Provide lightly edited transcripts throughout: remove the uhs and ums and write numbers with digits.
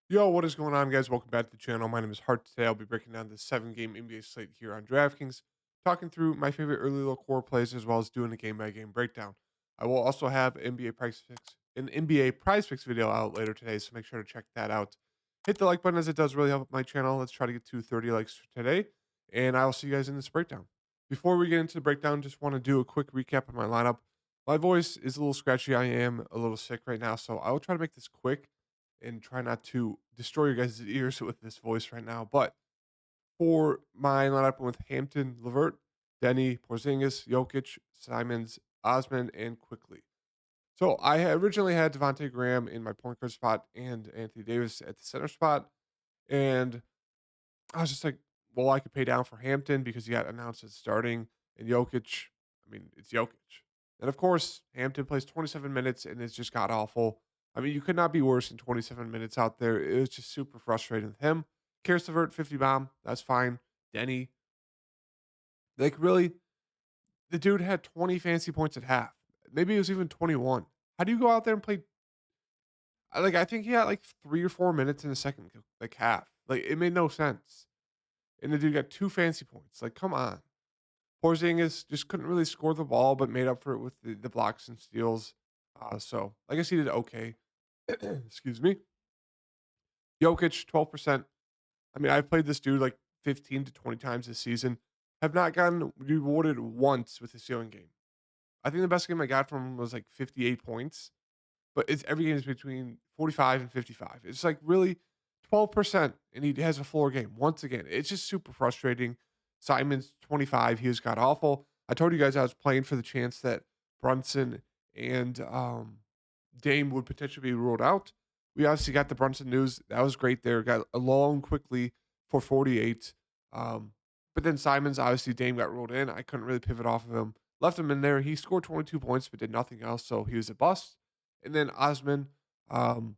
Yo, what is going on, guys? Welcome back to the channel. My name is Hart. Today, I'll be breaking down the 7-game NBA slate here on DraftKings, talking through my favorite early low core plays as well as doing a game-by-game breakdown. I will also have an NBA Prize Picks video out later today, so make sure to check that out. Hit the like button as it does really help my channel. Let's try to get to 30 likes for today, and I'll see you guys in this breakdown. Before we get into the breakdown, just want to do a quick recap of my lineup. My voice is a little scratchy. I am a little sick right now, so I will try to make this quick and try not to destroy your guys' ears with this voice right now. But for my lineup with Hampton, Levert, Denny, Porzingis, Jokic, Simons, Osman, and Quickly. So originally had Devontae Graham in my point guard spot and Anthony Davis at the center spot. And I was just like, well, I could pay down for Hampton because he got announced as starting. And Jokic, I mean, it's Jokic. And of course, Hampton plays 27 minutes and it's just got awful. I mean, you could not be worse than 27 minutes out there. It was just super frustrating with him. Karis LeVert, 50 bomb. That's fine. Denny, like really, the dude had 20 fancy points at half. Maybe it was even 21. How do you go out there and play? I think he had like 3 or 4 minutes in the second like half. Like it made no sense. And the dude got 2 fancy points. Like, come on. Porzingis just couldn't really score the ball, but made up for it with the blocks and steals. So I guess he did okay. Excuse me. Jokic, 12%. I mean, I've played this dude like 15 to 20 times this season. Have not gotten rewarded once with the ceiling game. I think the best game I got from him was like 58 points, but it's every game is between 45 and 55. It's like really 12%, and he has a floor game once again. It's just super frustrating. Simon's 25. He has got awful. I told you guys I was playing for the chance that Brunson and Dame would potentially be ruled out. We obviously got the Brunson news. That was great there. Got along quickly for 48. But then Simons, obviously, Dame got ruled in. I couldn't really pivot off of him. Left him in there. He scored 22 points, but did nothing else. So he was a bust. And then Osman, um,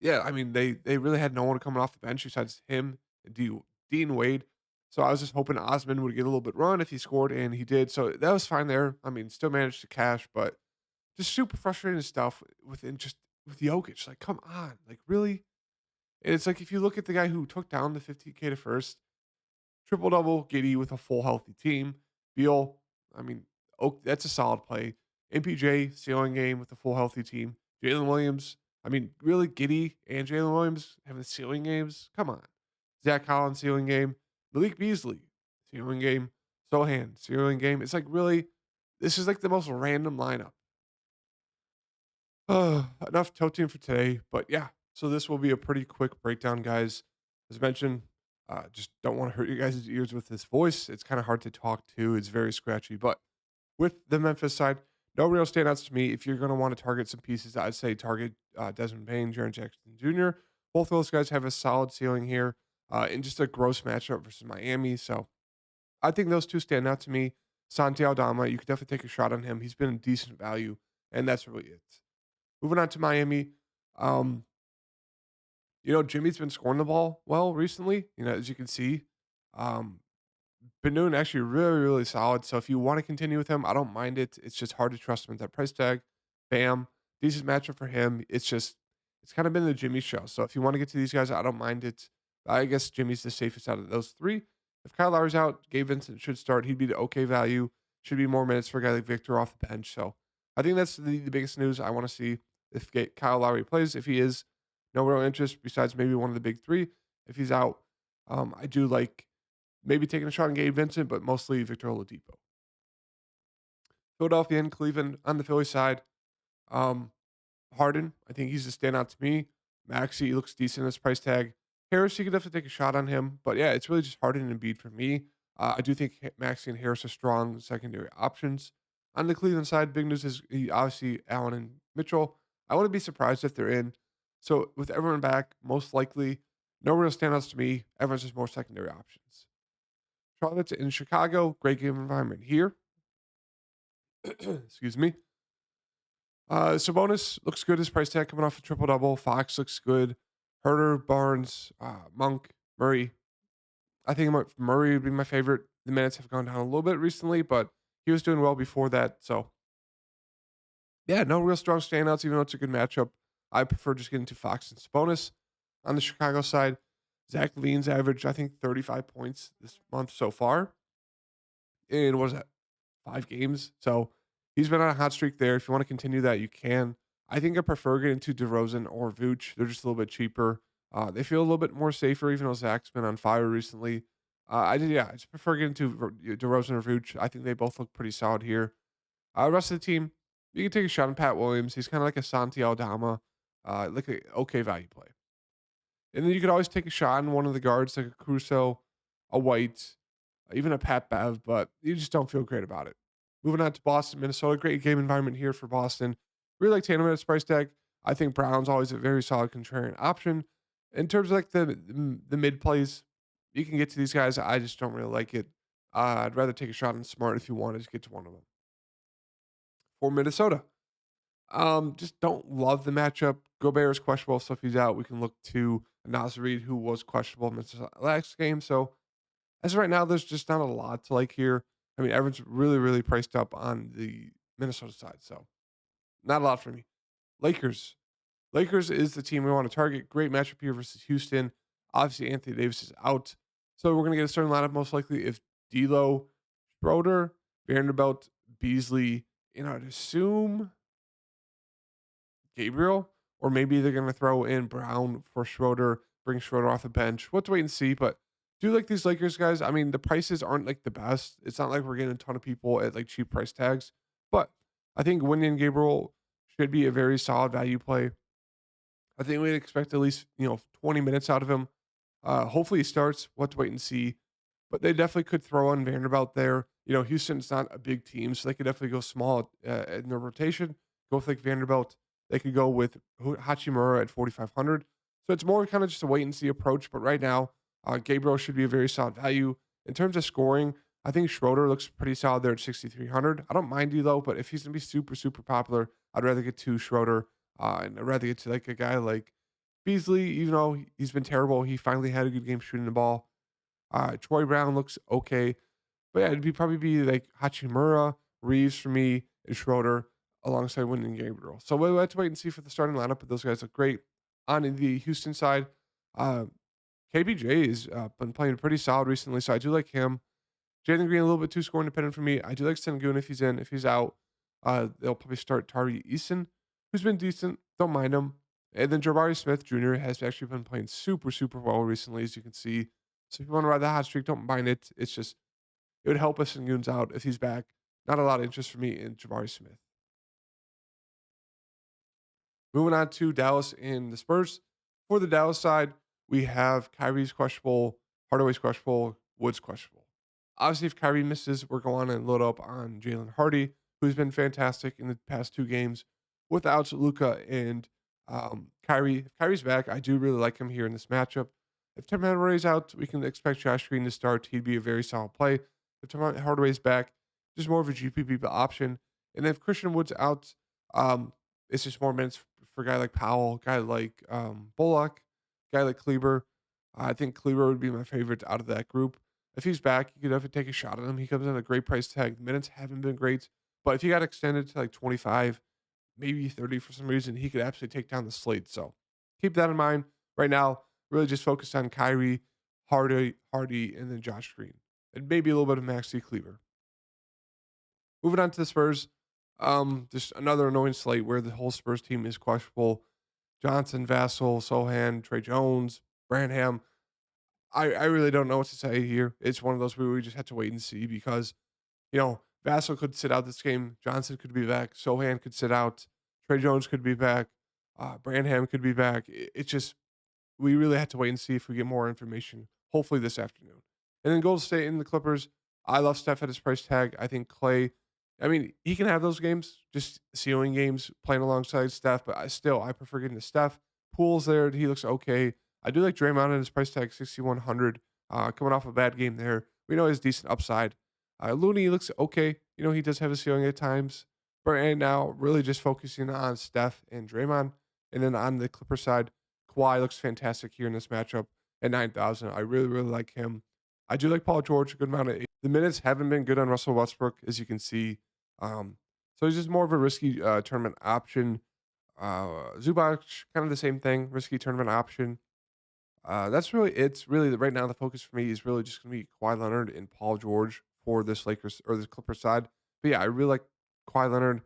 yeah, I mean, they really had no one coming off the bench besides him and Dean Wade. So I was just hoping Osman would get a little bit run if he scored, and he did. So that was fine there. I mean, still managed to cash, but just super frustrating stuff with Jokic. Like, come on, like really? And it's like if you look at the guy who took down the 15K to first, triple double, Giddy with a full healthy team. Beal, I mean, that's a solid play. MPJ, ceiling game with a full healthy team. Jalen Williams, I mean, really, Giddy and Jalen Williams having ceiling games? Come on. Zach Collins, ceiling game. Malik Beasley, ceiling game. Sohan, ceiling game. It's like, really, this is like the most random lineup. Enough toting for today, but yeah. So this will be a pretty quick breakdown, guys. As mentioned, just don't want to hurt you guys' ears with this voice. It's kind of hard to talk to. It's very scratchy. But with the Memphis side, no real standouts to me. If you're going to want to target some pieces, I'd say target Desmond Bain, Jaren Jackson Jr. Both of those guys have a solid ceiling here, and just a gross matchup versus Miami. So I think those two stand out to me. Santi Aldama, you could definitely take a shot on him. He's been a decent value, and that's really it. Moving on to Miami, um, Jimmy's been scoring the ball well recently. As you can see, um, been doing actually really, really solid. So if you want to continue with him, I don't mind it. It's just hard to trust him at that price tag. Bam, decent matchup for him. It's kind of been the Jimmy show. So if you want to get to these guys, I don't mind it. I guess Jimmy's the safest out of those three. If Kyle Lowry's out, Gabe Vincent should start. He'd be the okay value. Should be more minutes for a guy like Victor off the bench. So I think that's the biggest news I want to see if Kyle Lowry plays. If he is, no real interest besides maybe one of the big three. If he's out, I do like maybe taking a shot on Gabe Vincent, but mostly Victor Oladipo. Philadelphia and Cleveland on the Philly side. Um, Harden, I think he's a standout to me. Maxi looks decent as price tag. Harris, you could definitely take a shot on him, but yeah, it's really just Harden and Embiid for me. I do think Maxi and Harris are strong secondary options. On the Cleveland side, big news is obviously Allen and Mitchell. I wouldn't be surprised if they're in. So with everyone back, most likely, no real standouts to me. Everyone's just more secondary options. Charlotte's in Chicago, great game environment here. Excuse me. Sabonis looks good as price tag coming off a triple double. Fox looks good. Herter, Barnes, Monk, Murray. I think Murray would be my favorite. The minutes have gone down a little bit recently, but he was doing well before that. So yeah, no real strong standouts, even though it's a good matchup. I prefer just getting to Fox and Sabonis. On the Chicago side, Zach Levine's averaged, I think, 35 points this month so far. And what is that? 5 games. So he's been on a hot streak there. If you want to continue that, you can. I think I prefer getting to DeRozan or Vooch. They're just a little bit cheaper. They feel a little bit more safer, even though Zach's been on fire recently. I just prefer getting to DeRozan or Vooch. I think they both look pretty solid here. Rest of the team, you can take a shot on Pat Williams. He's kind of like a Santi Aldama, like a okay value play. And then you could always take a shot on one of the guards, like a Crusoe, a White, even a Pat Bev, but you just don't feel great about it. Moving on to Boston, Minnesota. Great game environment here for Boston. Really like Tatum at his price tag. I think Brown's always a very solid contrarian option. In terms of like the mid plays, you can get to these guys. I just don't really like it. I'd rather take a shot on Smart if you wanted to get to one of them. For Minnesota, just don't love the matchup. Gobert is questionable, so if he's out, we can look to Naz Reid, who was questionable in the last game. So as of right now, there's just not a lot to like here. I mean, everyone's really, really priced up on the Minnesota side, so not a lot for me. Lakers. Lakers is the team we want to target. Great matchup here versus Houston. Obviously, Anthony Davis is out, so we're going to get a starting lineup most likely if D'Lo, Schroeder, Vanderbilt, Beasley, and I'd assume Gabriel, or maybe they're going to throw in Brown for Schroeder, bring Schroeder off the bench. We'll have to wait and see, but do like these Lakers guys. I mean, the prices aren't like the best. It's not like we're getting a ton of people at like cheap price tags, but I think Wendy Gabriel should be a very solid value play. I think we'd expect at least 20 minutes out of him. Hopefully he starts. We'll have to wait and see. But they definitely could throw on Vanderbilt there. Houston's not a big team, so they could definitely go small in their rotation. Go with like Vanderbilt. They could go with Hachimura at 4,500. So it's more kind of just a wait and see approach. But right now, Gabriel should be a very solid value. In terms of scoring, I think Schroeder looks pretty solid there at 6,300. I don't mind you though, but if he's going to be super, super popular, I'd rather get to Schroeder. And I'd rather get to like a guy like Beasley, even though he's been terrible. He finally had a good game shooting the ball. Troy Brown looks okay. But yeah, probably be like Hachimura, Reeves for me, and Schroeder alongside Wyndon Gabriel. So we'll have to wait and see for the starting lineup, but those guys look great. On the Houston side, uh, KBJ has been playing pretty solid recently, so I do like him. Jalen Green a little bit too score independent for me. I do like Sengun if he's in. If he's out, they'll probably start Tari Eason, who's been decent. Don't mind him. And then Jabari Smith Jr. has actually been playing super, super well recently, as you can see. So if you want to ride that hot streak, don't mind it. It's just it would help us Sengun's out if he's back. Not a lot of interest for me in Jabari Smith. Moving on to Dallas and the Spurs. For the Dallas side, we have Kyrie's questionable, Hardaway's questionable, Woods questionable. Obviously, if Kyrie misses, we're going and load up on Jalen Hardy, who's been fantastic in the past 2 games. Without Luca and Kyrie, if Kyrie's back, I do really like him here in this matchup. If Tim Hardaway's out, we can expect Josh Green to start. He'd be a very solid play. If Tim Hardaway's back, just more of a GPP option. And if Christian Wood's out, it's just more minutes for a guy like Powell, guy like Bullock, guy like Kleber. I think Kleber would be my favorite out of that group. If he's back, you could definitely take a shot at him. He comes in at a great price tag. The minutes haven't been great, but if he got extended to like 25, maybe 30 for some reason, he could absolutely take down the slate. So keep that in mind. Right now, really just focus on Kyrie, Hardy, and then Josh Green, and maybe a little bit of Maxi Kleber. Moving on to the Spurs, just another annoying slate where the whole Spurs team is questionable. Johnson, Vassell, Sohan, Trey Jones, Branham. I really don't know what to say here. It's one of those where we just have to wait and see because, Vassell could sit out this game. Johnson could be back. Sohan could sit out. Trey Jones could be back. Branham could be back. It's just, we really have to wait and see if we get more information, hopefully this afternoon. And then Golden State and the Clippers. I love Steph at his price tag. I think Clay, I mean, he can have those games, just ceiling games, playing alongside Steph, but I prefer getting to Steph. Pool's there. He looks okay. I do like Draymond at his price tag, 6,100. Coming off a bad game there. We know he has decent upside. Looney looks okay. He does have a ceiling at times. But right now, really just focusing on Steph and Draymond. And then on the Clipper side, Kawhi looks fantastic here in this matchup at 9,000. I really, really like him. I do like Paul George a good amount of. The minutes haven't been good on Russell Westbrook, as you can see. So he's just more of a risky tournament option. Zubac, kind of the same thing, risky tournament option. That's really it's really right now the focus for me is really just gonna be Kawhi Leonard and Paul George for this Lakers or this Clippers side. But yeah, I really like Kawhi Leonard,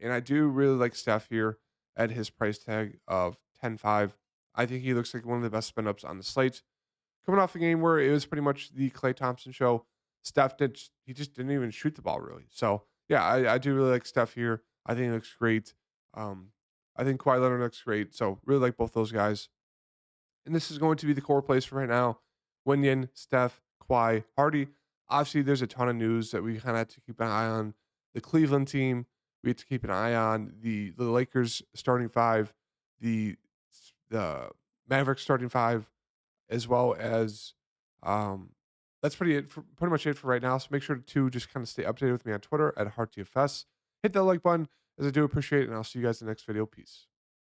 and I do really like Steph here at his price tag of 10.5. I think he looks like one of the best spin ups on the slate. Coming off a game where it was pretty much the Clay Thompson show, he just didn't even shoot the ball really. So yeah, I do really like Steph here. I think he looks great. Um, I think Kawhi Leonard looks great. So really like both those guys. And this is going to be the core plays for right now. Wenyen, Steph, Kawhi, Hardy. Obviously, there's a ton of news that we kind of have to keep an eye on. The Cleveland team, we have to keep an eye on the Lakers starting five, the the Mavericks starting five, as well as um, that's pretty much it for right now. So make sure to just kind of stay updated with me on Twitter at HeartDFS. Hit that like button as I do appreciate it, and I'll see you guys in the next video. Peace.